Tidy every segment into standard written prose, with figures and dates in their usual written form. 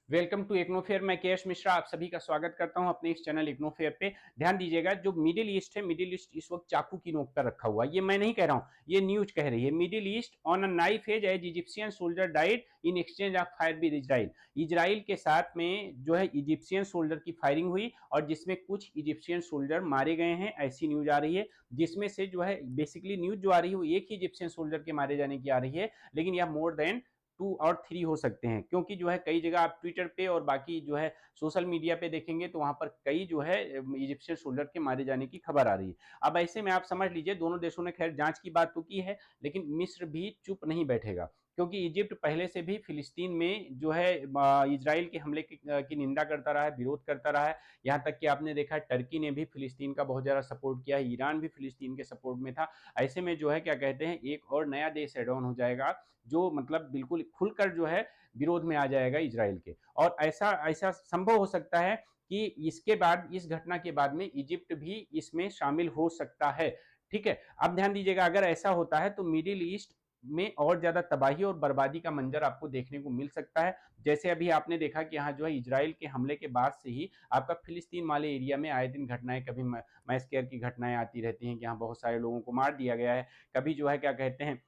Welcome to इग्नोफेयर। मैं KS Mishra आप सभी का स्वागत करता हूं अपने इस चैनल इग्नोफेयर पे। ध्यान दीजिएगा, जो मिडिल ईस्ट है, मिडिल ईस्ट इस वक्त चाकू की नोक पर रखा हुआ है। ये मैं नहीं कह रहा हूं, ये न्यूज कह रही है। Middle East on a knife edge as Egyptian soldier died in exchange of fire with Israel. Israel के साथ में जो है इजिप्शियन सोल्जर की फायरिंग हुई और जिसमें कुछ इजिप्शियन सोल्जर मारे गए हैं, ऐसी न्यूज आ रही है। जिसमें से जो है बेसिकली न्यूज जो आ रही है वो एक ही इजिप्शियन सोल्जर के मारे जाने की आ रही है, लेकिन यह मोर देन 2 और 3 हो सकते हैं, क्योंकि जो है कई जगह आप ट्विटर पे और बाकी जो है सोशल मीडिया पे देखेंगे तो वहां पर कई जो है इजिप्शियन सोल्जर के मारे जाने की खबर आ रही है। अब ऐसे में आप समझ लीजिए, दोनों देशों ने खैर जांच की बात तो की है, लेकिन मिस्र भी चुप नहीं बैठेगा, क्योंकि इजिप्ट पहले से भी फिलिस्तीन में जो है इजराइल के हमले की निंदा करता रहा है, विरोध करता रहा है। यहाँ तक कि आपने देखा टर्की ने भी फिलिस्तीन का बहुत ज्यादा सपोर्ट किया है, ईरान भी फिलिस्तीन के सपोर्ट में था। ऐसे में जो है क्या कहते हैं, एक और नया देश एड ऑन हो जाएगा, जो मतलब बिल्कुल खुलकर जो है विरोध में आ जाएगा इजराइल के। और ऐसा ऐसा संभव हो सकता है कि इसके बाद, इस घटना के बाद में इजिप्ट भी इसमें शामिल हो सकता है। ठीक है, अब ध्यान दीजिएगा, अगर ऐसा होता है तो मिडिल ईस्ट में और ज्यादा तबाही और बर्बादी का मंजर आपको देखने को मिल सकता है। जैसे अभी आपने देखा कि यहाँ जो है इजराइल के हमले के बाद से ही आपका फिलिस्तीन वाले एरिया में आए दिन घटनाएं, कभी मैस्केयर की घटनाएं आती रहती हैं कि यहाँ बहुत सारे लोगों को मार दिया गया है। कभी जो है क्या कहते हैं,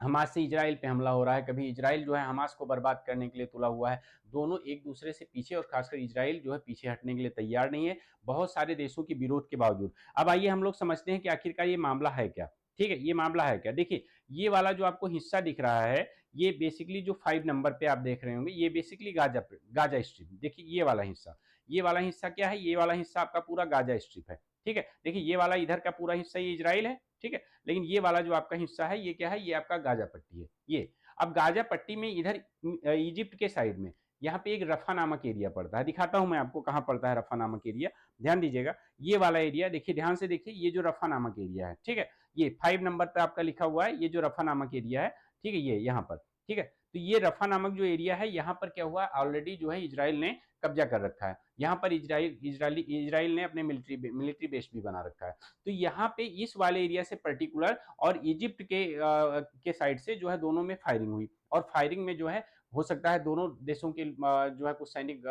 हमास से इजराइल पे हमला हो रहा है, कभी इजराइल जो है हमास को बर्बाद करने के लिए तुला हुआ है। दोनों एक दूसरे से पीछे, और खासकर इजराइल जो है पीछे हटने के लिए तैयार नहीं है, बहुत सारे देशों के विरोध के बावजूद। अब आइए हम लोग समझते हैं कि आखिरकार ये मामला है क्या। ठीक है, ये मामला है क्या। देखिए, ये वाला जो आपको हिस्सा दिख रहा है, ये बेसिकली जो 5 नंबर पे आप देख रहे होंगे, ये बेसिकली गाजा गाजा स्ट्रिप। देखिए ये वाला हिस्सा, ये वाला हिस्सा क्या है, ये वाला हिस्सा आपका पूरा गाजा स्ट्रिप है। ठीक है, देखिए ये वाला इधर का पूरा हिस्सा ये इजराइल है। ठीक है, लेकिन ये वाला जो आपका हिस्सा है ये क्या है, ये आपका गाजा पट्टी है। ये अब गाजा पट्टी में इधर इजिप्ट के साइड में यहाँ पे एक रफा नामक एरिया पड़ता है। दिखाता हूं मैं आपको कहां पड़ता है रफा नामक एरिया। ध्यान दीजिएगा, ये वाला एरिया देखिए, ध्यान से देखिए, ये जो रफा नामक एरिया है, ठीक है, ये 5 नंबर पे आपका लिखा हुआ है, ये जो रफा नामक एरिया है, ठीक है, ये यहाँ पर। ठीक है, तो ये रफा नामक जो एरिया है, यहाँ पर क्या हुआ, ऑलरेडी जो है इजराइल ने कब्जा कर रखा है। यहाँ पर इजराइल ने अपने मिलिट्री बेस भी बना रखा है। तो यहाँ पे इस वाले एरिया से पर्टिकुलर और इजिप्ट के साइड से जो है दोनों में फायरिंग हुई, और फायरिंग में जो है हो सकता है दोनों देशों के जो है कुछ सैनिक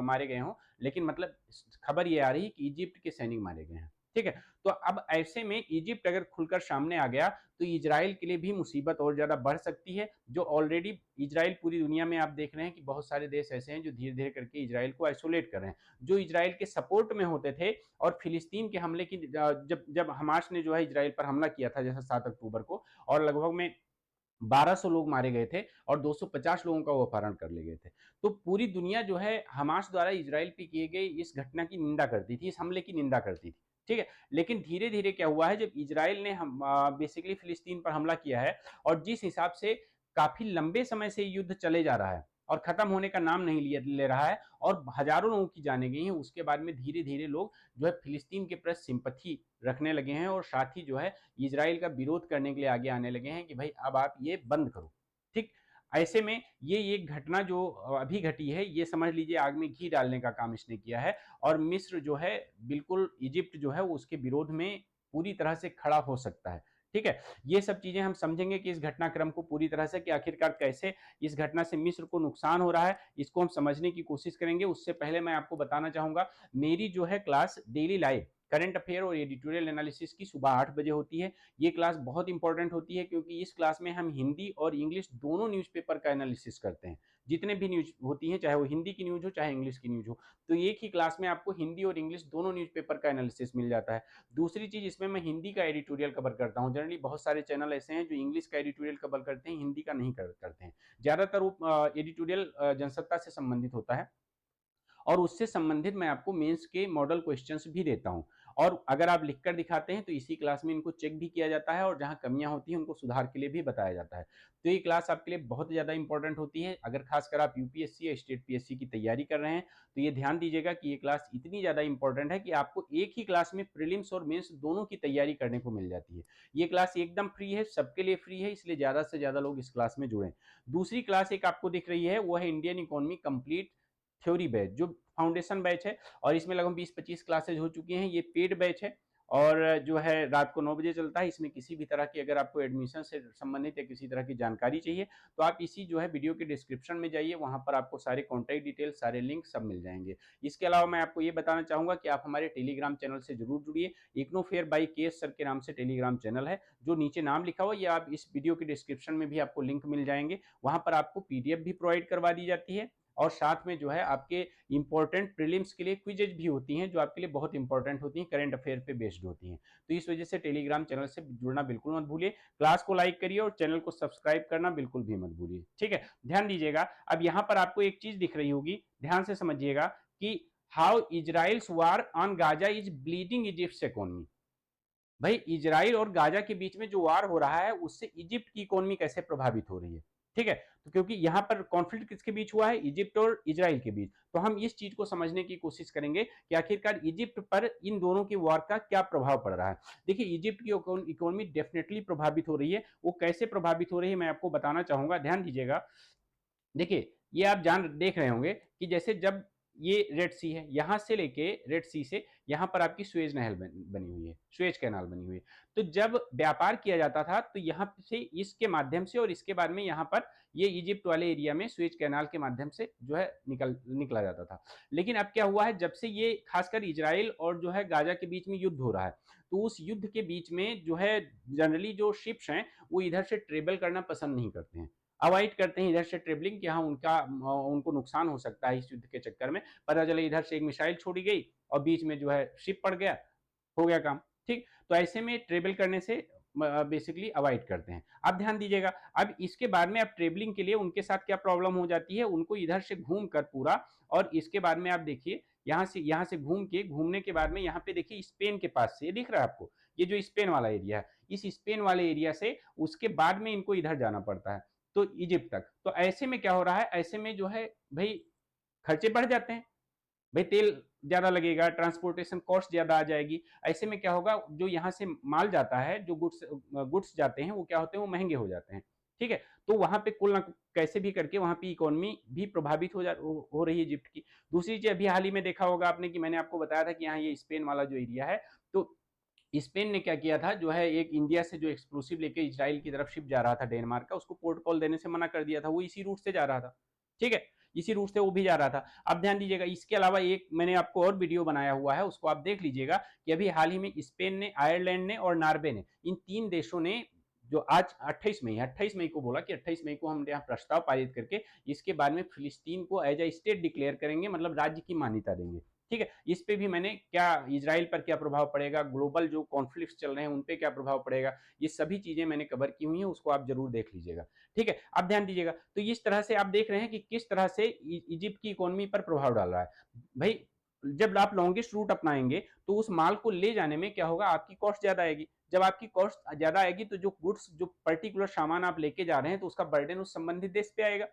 मारे गए हों, लेकिन मतलब खबर ये आ रही है कि इजिप्ट के सैनिक मारे गए हैं। ठीक है, तो अब ऐसे में इजिप्ट अगर खुलकर सामने आ गया तो इजराइल के लिए भी मुसीबत और ज्यादा बढ़ सकती है। जो ऑलरेडी इजराइल, पूरी दुनिया में आप देख रहे हैं कि बहुत सारे देश ऐसे हैं जो धीरे धीरे करके इजराइल को आइसोलेट कर रहे हैं, जो इजराइल के सपोर्ट में होते थे। और फिलिस्तीन के हमले की जब जब हमास ने जो है इजराइल पर हमला किया था, जैसे 7 अक्टूबर को, और लगभग में 1200 लोग मारे गए थे और 250 लोगों का वो अपहरण कर ले गए थे। तो पूरी दुनिया जो है हमास द्वारा इजराइल पे किए गए इस घटना की निंदा करती थी, इस हमले की निंदा करती थी। ठीक है, लेकिन धीरे धीरे क्या हुआ है, जब इजराइल ने हम बेसिकली फिलिस्तीन पर हमला किया है, और जिस हिसाब से काफी लंबे समय से युद्ध चले जा रहा है और खत्म होने का नाम नहीं ले रहा है, और हजारों लोगों की जाने गई हैं, उसके बाद में धीरे धीरे लोग जो है फिलिस्तीन के प्रति सिंपथी रखने लगे हैं, और साथ ही जो है इजराइल का विरोध करने के लिए आगे आने लगे हैं कि भाई अब आप ये बंद करो। ठीक, ऐसे में ये एक घटना जो अभी घटी है, ये समझ लीजिए आग में घी डालने का काम इसने किया है। और मिस्र जो है बिल्कुल, इजिप्ट जो है वो उसके विरोध में पूरी तरह से खड़ा हो सकता है। ठीक है, ये सब चीजें हम समझेंगे कि इस घटनाक्रम को पूरी तरह से, कि आखिरकार कैसे इस घटना से मिस्र को नुकसान हो रहा है, इसको हम समझने की कोशिश करेंगे। उससे पहले मैं आपको बताना चाहूंगा, मेरी जो है class daily live current affair और एडिटोरियल एनालिसिस की सुबह 8 बजे होती है। ये क्लास बहुत इंपॉर्टेंट होती है, क्योंकि इस क्लास में हम हिंदी और इंग्लिश दोनों न्यूज़पेपर का एनालिसिस करते हैं। जितने भी न्यूज होती हैं, चाहे वो हिंदी की न्यूज हो चाहे इंग्लिश की न्यूज हो, तो एक ही क्लास में आपको हिंदी और इंग्लिश दोनों न्यूज़पेपर का एनालिसिस मिल जाता है। दूसरी चीज, इसमें मैं हिंदी का एडिटोरियल कवर करता हूँ। जनरली बहुत सारे चैनल ऐसे हैं जो इंग्लिश का एडिटोरियल कवर करते हैं, हिंदी का नहीं करते हैं। ज्यादातर वो एडिटोरियल जनसत्ता से संबंधित होता है, और उससे संबंधित मैं आपको मेंस के मॉडल क्वेश्चंस भी देता हूं। और अगर आप लिखकर दिखाते हैं तो इसी क्लास में इनको चेक भी किया जाता है, और जहां कमियां होती हैं उनको सुधार के लिए भी बताया जाता है। तो ये क्लास आपके लिए बहुत ज्यादा इंपॉर्टेंट होती है। अगर खासकर आप यूपीएससी या स्टेट पीएससी की तैयारी कर रहे हैं तो ये ध्यान दीजिएगा कि ये क्लास इतनी ज्यादा इंपॉर्टेंट है कि आपको एक ही क्लास में प्रीलिम्स और मेंस दोनों की तैयारी करने को मिल जाती है। ये क्लास एकदम फ्री है, सबके लिए फ्री है, इसलिए ज्यादा से ज्यादा लोग इस क्लास में जुड़े। दूसरी क्लास एक आपको दिख रही है, वो है Indian economy complete theory batch, जो फाउंडेशन बैच है, और इसमें लगभग 20-25 क्लासेज हो चुकी हैं। ये पेड बैच है, और जो है रात को 9 बजे चलता है। इसमें किसी भी तरह की अगर आपको एडमिशन से संबंधित या किसी तरह की जानकारी चाहिए तो आप इसी जो है वीडियो के डिस्क्रिप्शन में जाइए, वहाँ पर आपको सारे कॉन्टैक्ट डिटेल, सारे लिंक सब मिल जाएंगे। इसके अलावा मैं आपको ये बताना चाहूँगा कि आप हमारे टेलीग्राम चैनल से ज़रूर जुड़िए। IGNOU fair by KS sir के नाम से टेलीग्राम चैनल है, जो नीचे नाम लिखा हुआ है, या आप इस वीडियो के डिस्क्रिप्शन में भी आपको लिंक मिल जाएंगे। वहाँ पर आपको पीडीएफ भी प्रोवाइड करवा दी जाती है और साथ में जो है आपके इंपॉर्टेंट प्रीलिम्स के लिए क्विजेज भी होती हैं, जो आपके लिए बहुत इंपॉर्टेंट होती हैं, करंट अफेयर पे बेस्ड होती हैं। तो इस वजह से टेलीग्राम चैनल से जुड़ना बिल्कुल मत भूलिए। क्लास को लाइक करिए और चैनल को सब्सक्राइब करना बिल्कुल भी मत भूलिए, ठीक है। ध्यान दीजिएगा, अब यहाँ पर आपको एक चीज दिख रही होगी, ध्यान से समझिएगा कि how Israel's war on Gaza is bleeding Egypt economy. भाई इजराइल और गाजा के बीच में जो वार हो रहा है उससे इजिप्ट की इकोनॉमी कैसे प्रभावित हो रही है, ठीक है। तो क्योंकि यहाँ पर कॉन्फ्लिक्ट किसके बीच हुआ है, इजिप्ट और इजराइल के बीच, तो हम इस चीज को समझने की कोशिश करेंगे कि आखिरकार इजिप्ट पर इन दोनों की वार का क्या प्रभाव पड़ रहा है। देखिए इजिप्ट की इकोनॉमी डेफिनेटली प्रभावित हो रही है। वो कैसे प्रभावित हो रही है मैं आपको बताना चाहूंगा, ध्यान दीजिएगा। देखिए ये आप जान देख रहे होंगे कि जैसे जब ये रेड सी है, यहां से लेके रेड सी से यहां पर आपकी सुएज नहर बनी हुई है, सुएज कैनाल बनी हुई है। तो जब व्यापार किया जाता था तो यहाँ से इसके माध्यम से और इसके बाद में यहाँ पर ये इजिप्ट वाले एरिया में सुएज कैनाल के माध्यम से जो है निकला जाता था। लेकिन अब क्या हुआ है, जब से ये खासकर इजराइल और जो है गाजा के बीच में युद्ध हो रहा है, तो उस युद्ध के बीच में जो है जनरली जो शिप्स हैं वो इधर से ट्रेवल करना पसंद नहीं करते हैं, अवॉइड करते हैं इधर से ट्रेवलिंग, कि हाँ उनको नुकसान हो सकता है इस युद्ध के चक्कर में। पता चले इधर से एक मिसाइल छोड़ी गई और बीच में जो है शिप पड़ गया, हो गया काम, ठीक। तो ऐसे में ट्रेवल करने से बेसिकली अवॉइड करते हैं। अब ध्यान दीजिएगा, अब इसके बाद में आप ट्रेवलिंग के लिए उनके साथ क्या प्रॉब्लम हो जाती है, उनको इधर से घूम कर पूरा, और इसके बाद में आप देखिए यहाँ से घूमने के बाद में यहाँ पे देखिए स्पेन के पास से, ये दिख रहा है आपको, ये जो स्पेन वाला एरिया है, इस स्पेन वाले एरिया से उसके बाद में इनको इधर जाना पड़ता है तो इजिप्ट तक। तो ऐसे में क्या हो रहा है, ऐसे में जो है भाई खर्चे बढ़ जाते हैं, भाई तेल ज्यादा लगेगा, ट्रांसपोर्टेशन कॉस्ट ज्यादा आ जाएगी। ऐसे में क्या होगा, जो यहाँ से माल जाता है, जो गुड्स गुड्स जाते हैं वो क्या होते हैं, वो महंगे हो जाते हैं, ठीक है। तो वहां पे कुल ना कैसे भी करके वहां पे इकोनॉमी भी प्रभावित हो रही है इजिप्ट की। दूसरी चीज अभी हाल ही में देखा होगा आपने कि मैंने आपको बताया था कि यहाँ ये स्पेन वाला जो एरिया है, तो स्पेन ने क्या किया था, जो है एक इंडिया से जो एक्सप्लोसिव लेके इजराइल की तरफ शिप जा रहा था डेनमार्क का, उसको पोर्ट कॉल देने से मना कर दिया था, वो इसी रूट से जा रहा था, ठीक है, इसी रूट से वो भी जा रहा था। अब ध्यान दीजिएगा, इसके अलावा एक मैंने आपको और वीडियो बनाया हुआ है, उसको आप देख लीजिएगा कि अभी हाल ही में स्पेन ने, आयरलैंड ने और नॉर्वे ने, इन तीन देशों ने जो आज 28 मई को बोला कि 28 मई को हम यहाँ प्रस्ताव पारित करके इसके बाद में फिलिस्तीन को एज ए स्टेट डिक्लेयर करेंगे, मतलब राज्य की मान्यता देंगे, ठीक है। इस पे भी मैंने क्या इजराइल पर क्या प्रभाव पड़ेगा, ग्लोबल जो कॉन्फ्लिक्ट चल रहे हैं उन पे क्या प्रभाव पड़ेगा, ये सभी चीजें मैंने कवर की हुई हैं, उसको आप जरूर देख लीजिएगा, ठीक है। अब ध्यान दीजिएगा, तो इस तरह से आप देख रहे हैं कि किस तरह से इजिप्ट की इकोनॉमी पर प्रभाव डाल रहा है। भाई जब आप लॉन्गेस्ट रूट अपनाएंगे तो उस माल को ले जाने में क्या होगा, आपकी कॉस्ट ज्यादा आएगी। जब आपकी कॉस्ट ज्यादा आएगी तो जो गुड्स, जो पर्टिकुलर सामान आप लेके जा रहे हैं, तो उसका बर्डन उस संबंधित देश पे आएगा,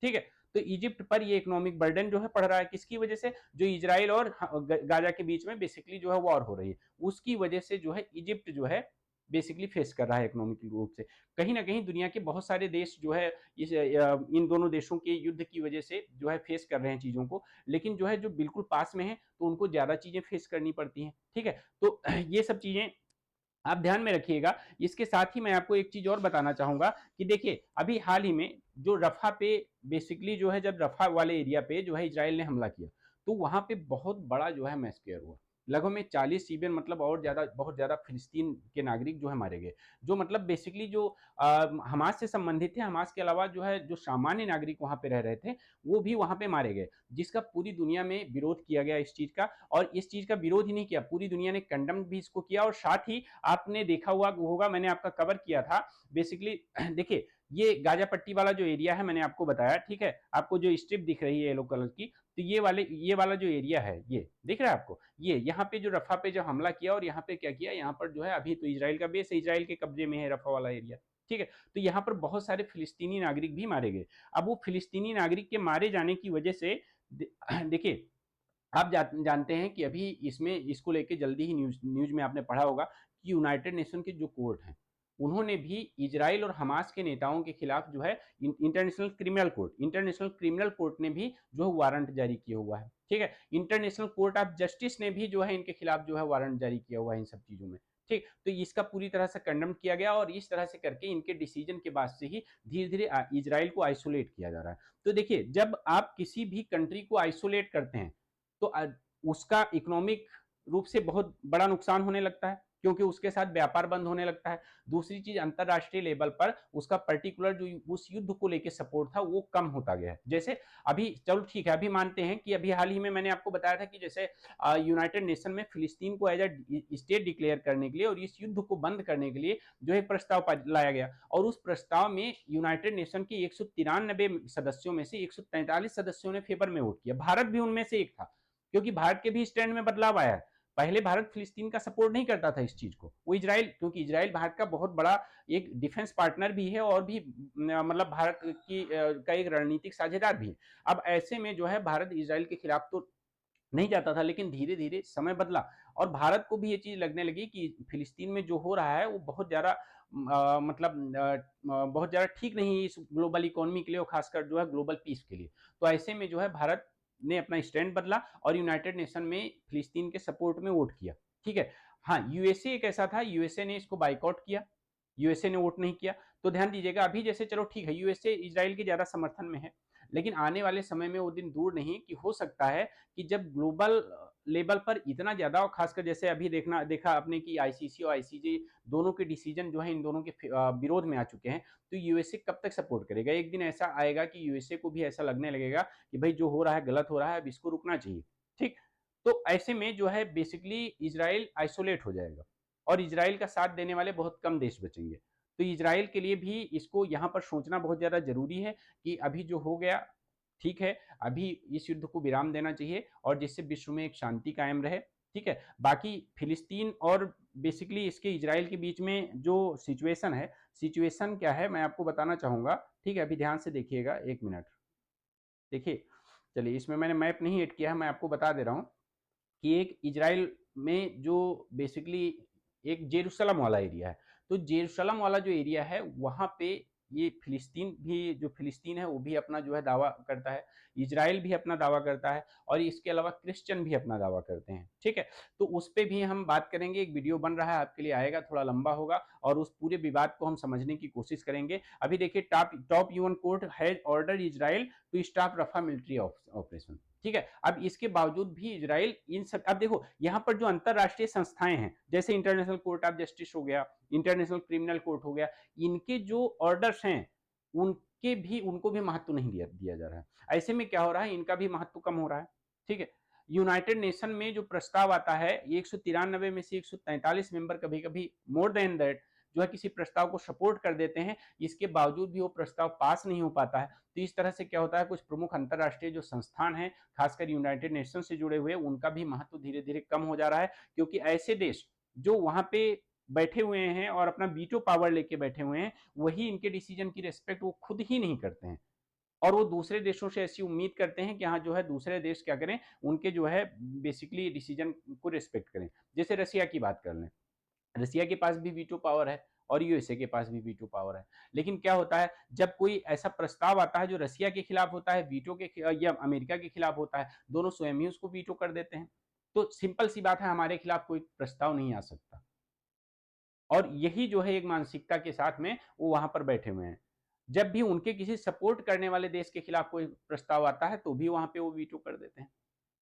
ठीक है। तो इजिप्ट पर ये इकोनॉमिक बर्डन जो है पड़ रहा है, किसकी वजह से, जो इजराइल और गाजा के बीच में बेसिकली जो है वॉर हो रही है, उसकी वजह से जो है इजिप्ट जो है बेसिकली फेस कर रहा है इकोनॉमिक रूप से। कहीं ना कहीं दुनिया के बहुत सारे देश जो है इन दोनों देशों के युद्ध की वजह से जो है फेस कर रहे हैं चीजों को, लेकिन जो है जो बिल्कुल पास में है तो उनको ज्यादा चीजें फेस करनी पड़ती हैं, ठीक है। तो ये सब चीजें आप ध्यान में रखिएगा। इसके साथ ही मैं आपको एक चीज और बताना चाहूंगा कि देखिए अभी हाल ही में जो रफा पे बेसिकली जो है, जब रफा वाले एरिया पे जो है इजराइल ने हमला किया, तो वहां पे बहुत बड़ा जो है मैसकेयर हुआ, लगभग में 40 सीवियन, मतलब और ज्यादा, बहुत ज्यादा फिलिस्तीन के नागरिक जो है मारे गए, जो मतलब बेसिकली जो हमास से संबंधित थे, हमास के अलावा जो है जो सामान्य नागरिक वहां पे रह रहे थे वो भी वहां पे मारे गए, जिसका पूरी दुनिया में विरोध किया गया इस चीज का। और इस चीज का विरोध ही नहीं किया, पूरी दुनिया ने कंडम भी इसको किया, और साथ ही आपने देखा हुआ होगा, मैंने आपका कवर किया था बेसिकली देखिए ये गाजा पट्टी वाला जो एरिया है मैंने आपको बताया, ठीक है, आपको जो स्ट्रिप दिख रही है येलो कलर की, तो ये वाला जो एरिया है ये दिख रहा है आपको, ये यहाँ पे जो रफा पे जो हमला किया, और यहाँ पे क्या किया, यहाँ पर जो है अभी तो इजराइल का बेस है, इजराइल के कब्जे में है रफा वाला एरिया, ठीक है। तो यहाँ पर बहुत सारे फिलिस्तीनी नागरिक भी मारे गए। अब वो फिलिस्तीनी नागरिक के मारे जाने की वजह से देखिए आप जानते हैं कि अभी इसमें इसको लेके जल्दी ही न्यूज में आपने पढ़ा होगा कि यूनाइटेड नेशन के जो कोर्ट हैं उन्होंने भी इजराइल और हमास के नेताओं के खिलाफ जो है इंटरनेशनल क्रिमिनल कोर्ट ने भी जो है वारंट जारी किया हुआ है। ठीक है, इंटरनेशनल कोर्ट ऑफ जस्टिस ने भी जो है इनके खिलाफ जो है वारंट जारी किया हुआ है इन सब चीजों में। ठीक, तो इसका पूरी तरह से कंडेम किया गया और इस तरह से करके इनके डिसीजन के बाद से ही धीरे धीरे इजराइल को आइसोलेट किया जा रहा है। तो देखिए, जब आप किसी भी कंट्री को आइसोलेट करते हैं तो उसका इकोनॉमिक रूप से बहुत बड़ा नुकसान होने लगता है, क्योंकि उसके साथ व्यापार बंद होने लगता है। दूसरी चीज, अंतरराष्ट्रीय लेवल पर उसका पर्टिकुलर जो उस युद्ध को लेकर सपोर्ट था वो कम होता गया है। जैसे अभी चलो ठीक है, अभी मानते हैं कि अभी हाल ही में मैंने आपको बताया था कि जैसे यूनाइटेड नेशन में फिलिस्तीन को एज ए स्टेट डिक्लेयर करने के लिए और इस युद्ध को बंद करने के लिए जो है प्रस्ताव लाया गया, और उस प्रस्ताव में यूनाइटेड नेशन के 193 सदस्यों में से 143 सदस्यों ने फेवर में वोट किया। भारत भी उनमें से एक था, क्योंकि भारत के भी स्टैंड में बदलाव आया है। पहले भारत फिलिस्तीन का सपोर्ट नहीं करता था इस चीज को, वो इजराइल, क्योंकि इजराइल भारत का बहुत बड़ा एक डिफेंस पार्टनर भी है और भी मतलब भारत की का एक रणनीतिक साझेदार भी है। अब ऐसे में जो है भारत इजराइल के खिलाफ तो नहीं जाता था, लेकिन धीरे धीरे समय बदला और भारत को भी ये चीज लगने लगी कि फिलिस्तीन में जो हो रहा है वो बहुत ज्यादा मतलब बहुत ज्यादा ठीक नहीं है इस ग्लोबल इकोनॉमी के लिए और खासकर जो है ग्लोबल पीस के लिए। तो ऐसे में जो है भारत ने अपना स्टैंड बदला और यूनाइटेड नेशन में फिलिस्तीन के सपोर्ट में वोट किया। ठीक है, हाँ, यूएसए एक ऐसा था, यूएसए ने इसको बाइकआउट किया, यूएसए ने वोट नहीं किया। तो ध्यान दीजिएगा, अभी जैसे चलो ठीक है यूएसए इजराइल के ज्यादा समर्थन में है, लेकिन आने वाले समय में वो दिन दूर नहीं कि हो सकता है कि जब ग्लोबल लेवल पर इतना ज्यादा, और खासकर जैसे अभी देखा आपने कि आईसीसी और आईसीजे दोनों के डिसीजन जो है इन दोनों के विरोध में आ चुके हैं, तो यूएसए कब तक सपोर्ट करेगा? एक दिन ऐसा आएगा कि यूएसए को भी ऐसा लगने लगेगा कि भाई जो हो रहा है गलत हो रहा है, अब इसको रुकना चाहिए। ठीक, तो ऐसे में जो है बेसिकली इजराइल आइसोलेट हो जाएगा और इजराइल का साथ देने वाले बहुत कम देश बचेंगे। तो इजराइल के लिए भी इसको यहाँ पर सोचना बहुत ज्यादा जरूरी है कि अभी जो हो गया ठीक है, अभी इस युद्ध को विराम देना चाहिए और जिससे विश्व में एक शांति कायम रहे। ठीक है, बाकी फिलिस्तीन और बेसिकली इसके इजराइल के बीच में जो सिचुएशन है, सिचुएशन क्या है मैं आपको बताना चाहूंगा। ठीक है, अभी ध्यान से देखिएगा, एक मिनट देखिए। चलिए, इसमें मैंने मैप नहीं ऐड किया है, मैं आपको बता दे रहा हूँ कि एक इजराइल में जो बेसिकली एक जेरूशलम वाला एरिया है, तो जेरूशलम वाला जो एरिया है वहां पे ये फिलिस्तीन भी, जो फिलिस्तीन है वो भी अपना जो है दावा करता है, इजराइल भी अपना दावा करता है और इसके अलावा क्रिश्चियन भी अपना दावा करते हैं। ठीक है, तो उस पर भी हम बात करेंगे, एक वीडियो बन रहा है आपके लिए, आएगा, थोड़ा लंबा होगा और उस पूरे विवाद को हम समझने की कोशिश करेंगे। अभी देखिए, top UN court has order Israel to stop Rafah military operation. ठीक है, अब इसके बावजूद भी इजराइल इन सब, अब देखो यहाँ पर जो अंतरराष्ट्रीय संस्थाएं हैं जैसे इंटरनेशनल कोर्ट ऑफ जस्टिस हो गया, इंटरनेशनल क्रिमिनल कोर्ट हो गया, इनके जो ऑर्डर्स हैं उनको भी महत्व नहीं दिया जा रहा है। ऐसे में क्या हो रहा है, इनका भी महत्व कम हो रहा है। ठीक है, यूनाइटेड नेशन में जो प्रस्ताव आता है 193 में से 143 मेंबर कभी कभी मोर देन दैट जो है किसी प्रस्ताव को सपोर्ट कर देते हैं, इसके बावजूद भी वो प्रस्ताव पास नहीं हो पाता है। तो इस तरह से क्या होता है, कुछ प्रमुख अंतरराष्ट्रीय जो संस्थान हैं खासकर यूनाइटेड नेशन से जुड़े हुए, उनका भी महत्व धीरे धीरे कम हो जा रहा है, क्योंकि ऐसे देश जो वहां पे बैठे हुए हैं और अपना वीटो पावर लेके बैठे हुए हैं, वही इनके डिसीजन की रेस्पेक्ट वो खुद ही नहीं करते हैं और वो दूसरे देशों से ऐसी उम्मीद करते हैं कि हाँ जो है दूसरे देश क्या करें, उनके जो है बेसिकली डिसीजन को रिस्पेक्ट करें। जैसे रसिया की बात कर लें, रसिया के पास भी वीटो पावर है और यूएसए के पास भी वीटो पावर है, लेकिन क्या होता है जब कोई ऐसा प्रस्ताव आता है जो रसिया के खिलाफ होता है, वीटो के या अमेरिका के खिलाफ होता है, दोनों स्वयं ही उसको वीटो कर देते हैं। तो सिंपल सी बात है, हमारे खिलाफ कोई प्रस्ताव नहीं आ सकता और यही जो है एक मानसिकता के साथ में वो वहां पर बैठे हुए हैं। जब भी उनके किसी सपोर्ट करने वाले देश के खिलाफ कोई प्रस्ताव आता है तो भी वहां पे वो वीटो कर देते हैं।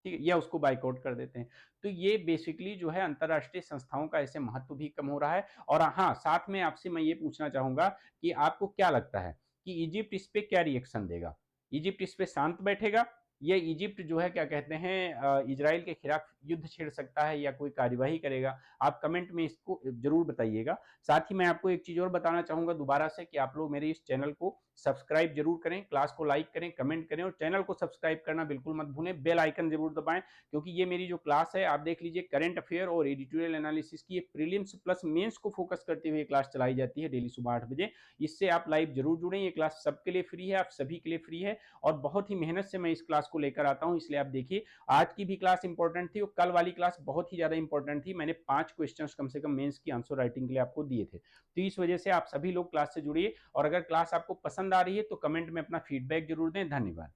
ठीक है, या उसको बाइकआउट कर देते हैं। तो ये बेसिकली जो है अंतरराष्ट्रीय संस्थाओं का ऐसे महत्व भी कम हो रहा है। और हाँ, साथ में आपसे मैं ये पूछना चाहूंगा कि आपको क्या लगता है कि इजिप्ट इस पे क्या रिएक्शन देगा? इजिप्ट इस पे शांत बैठेगा या इजिप्ट जो है क्या कहते हैं इजराइल के खिलाफ युद्ध छेड़ सकता है या कोई कार्यवाही करेगा? आप कमेंट में इसको जरूर बताइएगा। साथ ही मैं आपको एक चीज और बताना चाहूंगा दोबारा से कि आप लोग मेरे इस चैनल को सब्सक्राइब जरूर करें, क्लास को लाइक करें, कमेंट करें और चैनल को सब्सक्राइब करना बिल्कुल मत भूलें, बेल आइकन जरूर दबाएं, क्योंकि ये मेरी जो क्लास है आप देख लीजिए, करंट अफेयर और एडिटोरियल एनालिसिस की प्रीलिम्स प्लस मेंस को फोकस करते हुए क्लास चलाई जाती है डेली सुबह 8 बजे। इससे आप लाइव जरूर जुड़ें, ये क्लास सबके लिए फ्री है, आप सभी के लिए फ्री है और बहुत ही मेहनत से मैं इस क्लास क्लास को लेकर आता हूं, इसलिए आप देखिए आज की भी क्लास इंपॉर्टेंट थी और कल वाली क्लास बहुत ही ज्यादा इंपॉर्टेंट थी। मैंने 5 क्वेश्चंस कम से कम मेंस की आंसर राइटिंग के लिए आपको दिए थे। तो इस वजह से आप सभी लोग क्लास से जुड़िए और अगर क्लास आपको पसंद आ रही है तो कमेंट में अपना फीडबैक जरूर दें। धन्यवाद।